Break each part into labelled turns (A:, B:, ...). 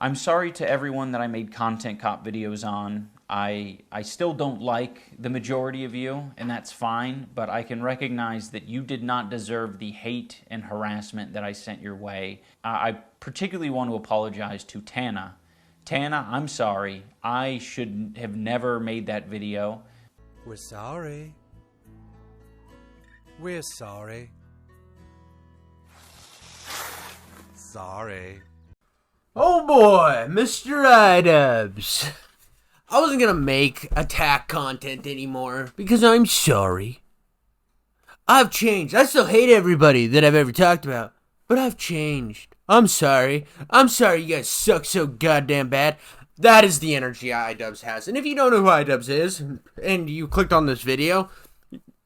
A: I'm sorry to everyone that I made content cop videos on. I still don't like the majority of you, and that's fine, but I can recognize that you did not deserve the hate and harassment that I sent your way. I particularly want to apologize to Tana. Tana, I'm sorry. I should have never made that video.
B: We're sorry. We're sorry. Sorry.
C: Oh boy, Mr. Idubbbz. I wasn't gonna make attack content anymore because I'm sorry. I've changed. I still hate everybody that I've ever talked about, but I've changed. I'm sorry. I'm sorry you guys suck so goddamn bad. That is the energy Idubbbz has. And if you don't know who Idubbbz is, and you clicked on this video,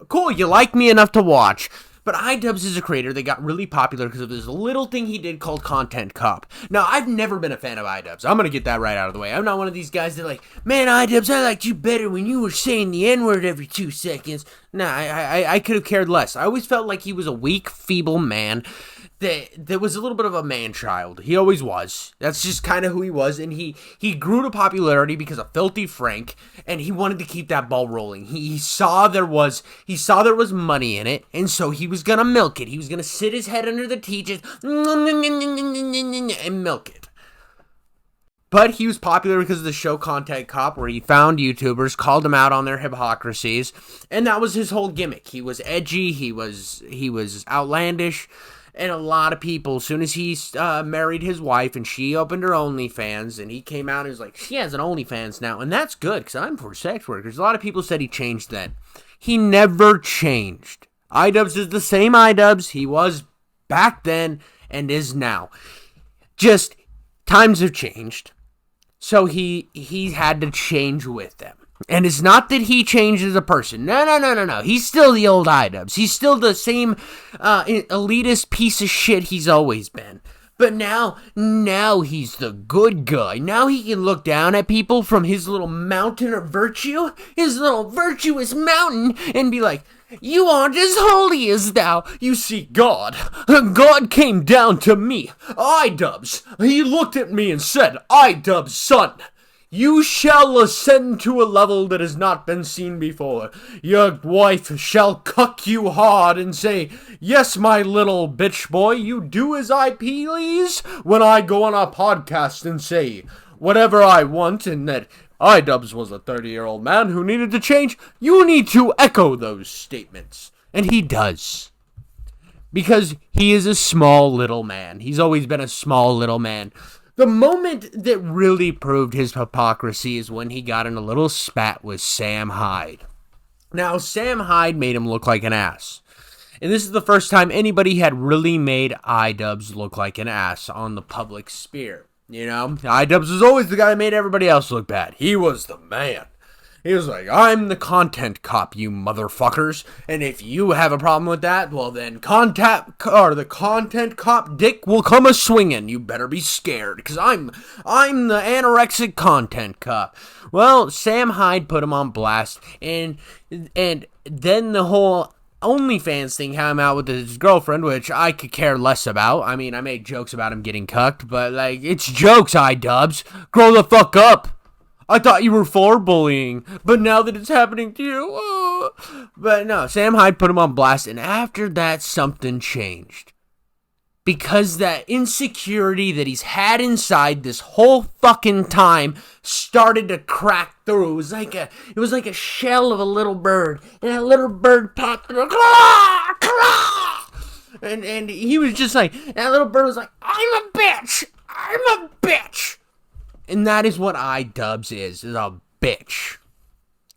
C: cool, you like me enough to watch. But Idubbbz is a creator that got really popular because of this little thing he did called Content Cop. Now, I've never been a fan of Idubbbz. I'm going to get that right out of the way. I'm not one of these guys that like, man, Idubbbz, I liked you better when you were saying the N-word every 2 seconds. Nah, I could have cared less. I always felt like he was a weak, feeble man that was a little bit of a man-child. He always was. That's just kind of who he was, and he grew to popularity because of Filthy Frank, and he wanted to keep that ball rolling. He saw there was money in it, and so he was gonna milk it. He was gonna sit his head under the teachers and milk it. But he was popular because of the show Content Cop, where he found YouTubers, called them out on their hypocrisies, and that was his whole gimmick. He was edgy, he was outlandish. And a lot of people, as soon as he married his wife and she opened her OnlyFans, and he came out and was like, she has an OnlyFans now. And that's good, because I'm for sex workers. A lot of people said he changed then. He never changed. Idubbbz is the same Idubbbz he was back then and is now. Just, times have changed. So he had to change with them. And it's not that he changed as a person. No. He's still the old Idubbbz. He's still the same elitist piece of shit he's always been. But now he's the good guy. Now he can look down at people from his little mountain of virtue, his little virtuous mountain, and be like, you aren't as holy as thou. You see, God came down to me, Idubbbz. He looked at me and said, Idubbbz, son, you shall ascend to a level that has not been seen before. Your wife shall cuck you hard and say, yes, my little bitch boy, you do as I please, when I go on a podcast and say whatever I want, and that Idubbbz was a 30-year-old man who needed to change. You need to echo those statements. And he does. Because he is a small little man. He's always been a small little man. The moment that really proved his hypocrisy is when he got in a little spat with Sam Hyde. Now, Sam Hyde made him look like an ass. And this is the first time anybody had really made Idubbbz look like an ass on the public sphere. You know, Idubbbz was always the guy that made everybody else look bad. He was the man. He was like, I'm the content cop, you motherfuckers. And if you have a problem with that, well then the content cop dick will come a-swinging. You better be scared, because I'm the anorexic content cop. Well, Sam Hyde put him on blast, and then the whole OnlyFans thing came out with his girlfriend, which I could care less about. I mean, I made jokes about him getting cucked, but like, it's jokes, Idubbbz. Grow the fuck up. I thought you were for bullying, but now that it's happening to you, But no, Sam Hyde put him on blast, and after that, something changed. Because that insecurity that he's had inside this whole fucking time started to crack through. It was like a shell of a little bird, and that little bird popped through. And he was just like, that little bird was like, I'm a bitch. And that is what Idubbbz is a bitch.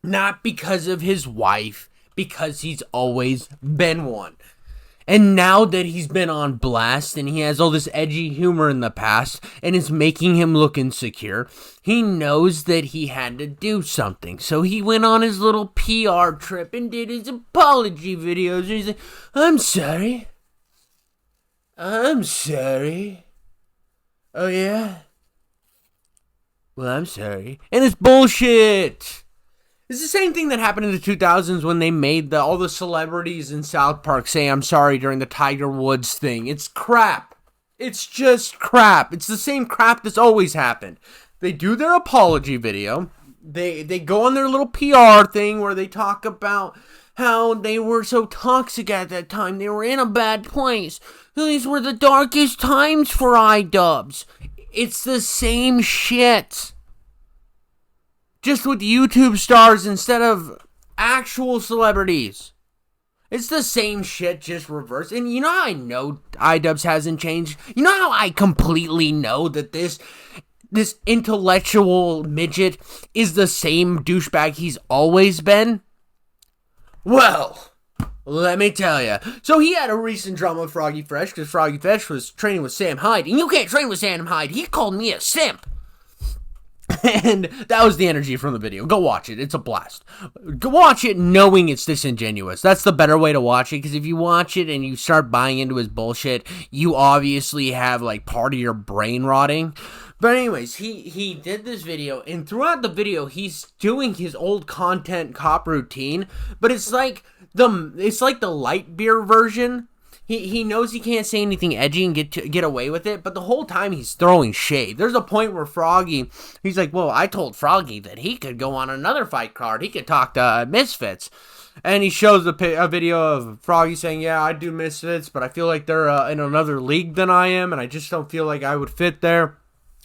C: Not because of his wife, because he's always been one. And now that he's been on blast and he has all this edgy humor in the past and it's making him look insecure, he knows that he had to do something. So he went on his little PR trip and did his apology videos. And he's like, I'm sorry. Oh, yeah? Well, I'm sorry. And it's bullshit. It's the same thing that happened in the 2000s when they made all the celebrities in South Park say I'm sorry during the Tiger Woods thing. It's crap. It's just crap. It's the same crap that's always happened. They do their apology video. They go on their little PR thing where they talk about how they were so toxic at that time. They were in a bad place. These were the darkest times for Idubbbz. It's the same shit. Just with YouTube stars instead of actual celebrities. It's the same shit, just reversed. And you know how I know Idubbbz hasn't changed? You know how I completely know that this intellectual midget is the same douchebag he's always been? Well, let me tell you. So he had a recent drama with Froggy Fresh because Froggy Fresh was training with Sam Hyde. And you can't train with Sam Hyde. He called me a simp. And that was the energy from the video. Go watch it. It's a blast. Go watch it knowing it's disingenuous. That's the better way to watch it, because if you watch it and you start buying into his bullshit, you obviously have like part of your brain rotting. But anyways, he did this video, and throughout the video, he's doing his old content cop routine, but it's like the light beer version. He knows he can't say anything edgy and get away with it, but the whole time he's throwing shade. There's a point where Froggy, he's like, well, I told Froggy that he could go on another fight card. He could talk to Misfits. And he shows a video of Froggy saying, yeah, I do Misfits, but I feel like they're in another league than I am, and I just don't feel like I would fit there.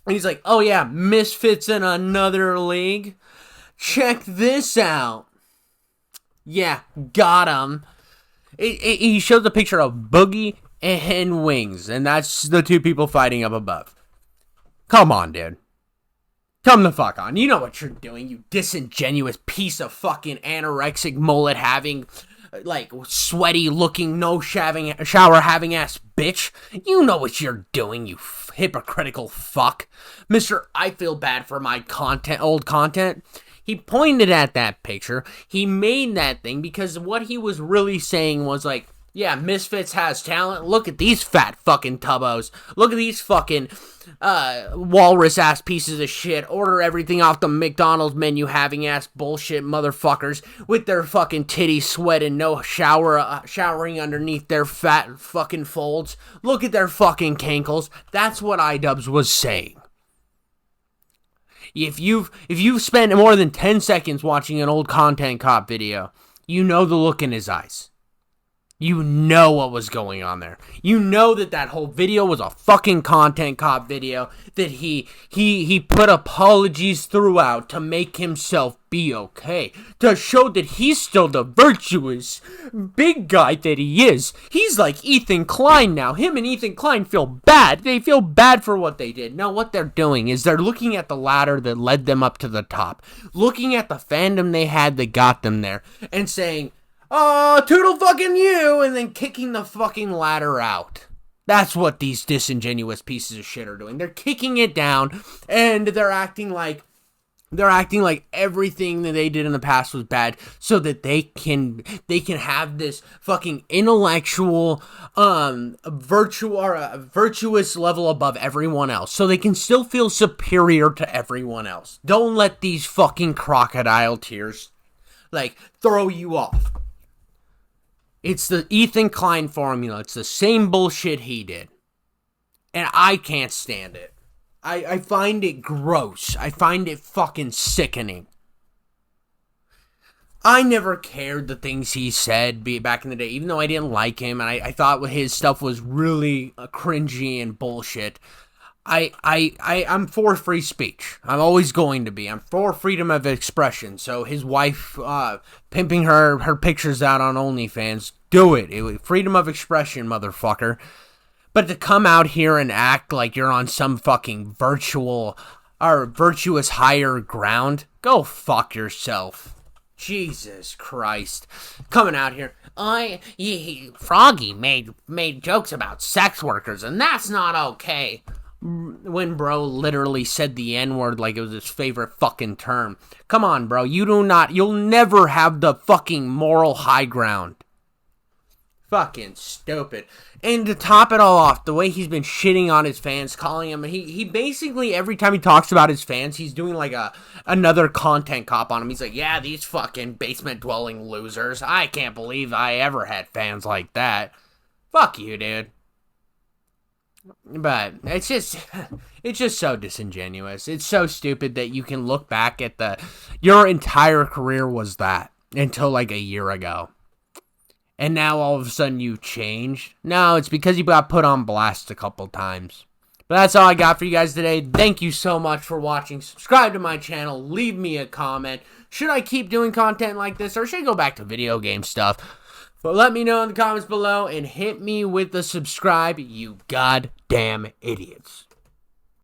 C: And he's like, oh yeah, Misfits in another league? Check this out. Yeah, got him. He shows a picture of Boogie and Wings, and that's the two people fighting up above. Come on, dude. Come the fuck on. You know what you're doing, you disingenuous piece of fucking anorexic mullet having, like, sweaty looking, no shower having ass bitch. You know what you're doing, you hypocritical fuck. Mr. I feel bad for my old content. He pointed at that picture. He made that thing because what he was really saying was like, yeah, Misfits has talent. Look at these fat fucking tubbos. Look at these fucking walrus-ass pieces of shit. Order everything off the McDonald's menu having ass bullshit motherfuckers with their fucking titty sweat and no showering underneath their fat fucking folds. Look at their fucking cankles. That's what Idubbbz was saying. If you've spent more than 10 seconds watching an old content cop video, you know the look in his eyes. You know what was going on there. You know that whole video was a fucking content cop video, that he put apologies throughout to make himself be okay, to show that he's still the virtuous big guy that he is. He's like Ethan Klein now. Him and Ethan Klein feel bad. They feel bad for what they did. No, what they're doing is they're looking at the ladder that led them up to the top, looking at the fandom they had that got them there, and saying, oh, toodle fucking you, and then kicking the fucking ladder out. That's what these disingenuous pieces of shit are doing. They're kicking it down, and they're acting like everything that they did in the past was bad, so that they can have this fucking intellectual, virtuous level above everyone else, so they can still feel superior to everyone else. Don't let these fucking crocodile tears, like, throw you off. It's the Ethan Klein formula. It's the same bullshit he did. And I can't stand it. I find it gross. I find it fucking sickening. I never cared the things he said back in the day, even though I didn't like him, and I thought his stuff was really cringy and bullshit. I'm for free speech. I'm always going to be. I'm for freedom of expression. So his wife pimping her pictures out on OnlyFans, do it. Freedom of expression, motherfucker. But to come out here and act like you're on some fucking virtuous higher ground, go fuck yourself. Jesus Christ. Coming out here, Froggy made jokes about sex workers, and that's not okay. When bro literally said the N-word like it was his favorite fucking term. Come on, bro. You'll never have the fucking moral high ground. Fucking stupid. And to top it all off, the way he's been shitting on his fans, calling him, he basically, every time he talks about his fans, he's doing like another content cop on him. He's like, yeah, these fucking basement dwelling losers. I can't believe I ever had fans like that. Fuck you, dude. But it's just so disingenuous. It's so stupid that you can look back at your entire career was that until like a year ago. And now all of a sudden you changed. No, it's because you got put on blast a couple times. But that's all I got for you guys today. Thank you so much for watching. Subscribe to my channel. Leave me a comment. Should I keep doing content like this or should I go back to video game stuff? But let me know in the comments below and hit me with the subscribe, you goddamn idiots.